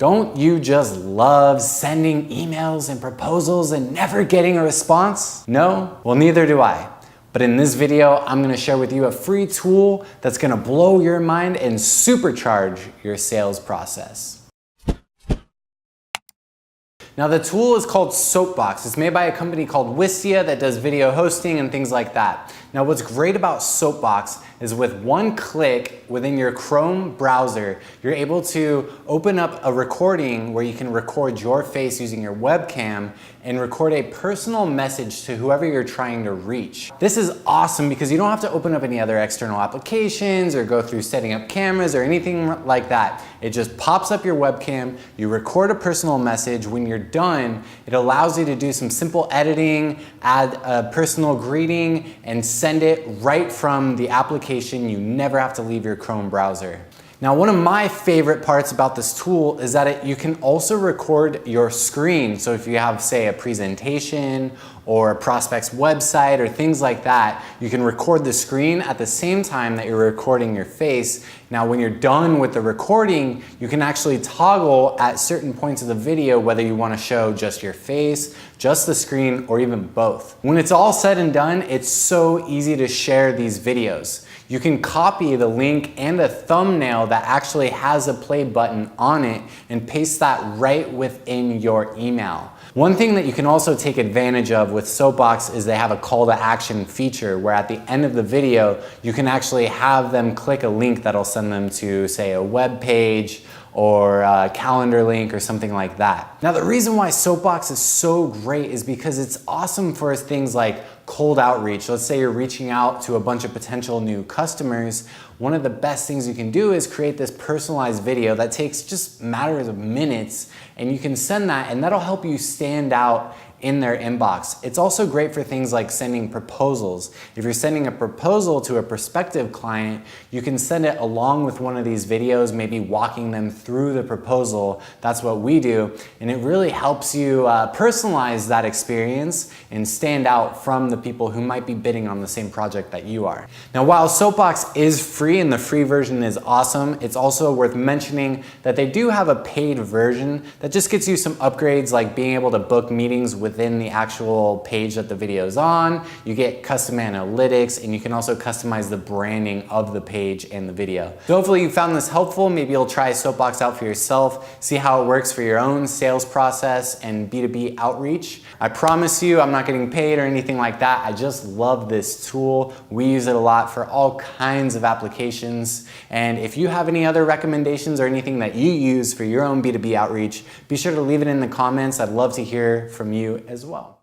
Don't you just love sending emails and proposals and never getting a response? No? Well, neither do I. But in this video, I'm gonna share with you a free tool that's gonna blow your mind and supercharge your sales process. Now the tool is called Soapbox. It's made by a company called Wistia that does video hosting and things like that. Now what's great about Soapbox is with one click within your Chrome browser, you're able to open up a recording where you can record your face using your webcam and record a personal message to whoever you're trying to reach. This is awesome because you don't have to open up any other external applications or go through setting up cameras or anything like that. It just pops up your webcam, you record a personal message. When you're done, it allows you to do some simple editing, add a personal greeting, and send it right from the application. You never have to leave your Chrome browser. Now, one of my favorite parts about this tool is that you can also record your screen. So if you have, say, a presentation or a prospect's website or things like that, you can record the screen at the same time that you're recording your face. Now, when you're done with the recording, you can actually toggle at certain points of the video whether you want to show just your face, just the screen, or even both. When it's all said and done, it's so easy to share these videos. You can copy the link and a thumbnail that actually has a play button on it and paste that right within your email. One thing that you can also take advantage of with Soapbox is they have a call to action feature where at the end of the video, you can actually have them click a link that'll send them to, say, a web page or a calendar link or something like that. Now, the reason why Soapbox is so great is because it's awesome for things like cold outreach. Let's say you're reaching out to a bunch of potential new customers. One of the best things you can do is create this personalized video that takes just matters of minutes, and you can send that, and that'll help you stand out in their inbox. It's also great for things like sending proposals. If you're sending a proposal to a prospective client, you can send it along with one of these videos, maybe walking them through the proposal. That's what we do. And it really helps you personalize that experience and stand out from the people who might be bidding on the same project that you are. Now, while Soapbox is free and the free version is awesome, it's also worth mentioning that they do have a paid version that just gets you some upgrades like being able to book meetings within the actual page that the video is on. You get custom analytics, and you can also customize the branding of the page and the video. So hopefully you found this helpful. Maybe you'll try Soapbox out for yourself, see how it works for your own sales process and B2B outreach. I promise you, I'm not getting paid or anything like that. I just love this tool. We use it a lot for all kinds of applications. And if you have any other recommendations or anything that you use for your own B2B outreach, be sure to leave it in the comments. I'd love to hear from you as well.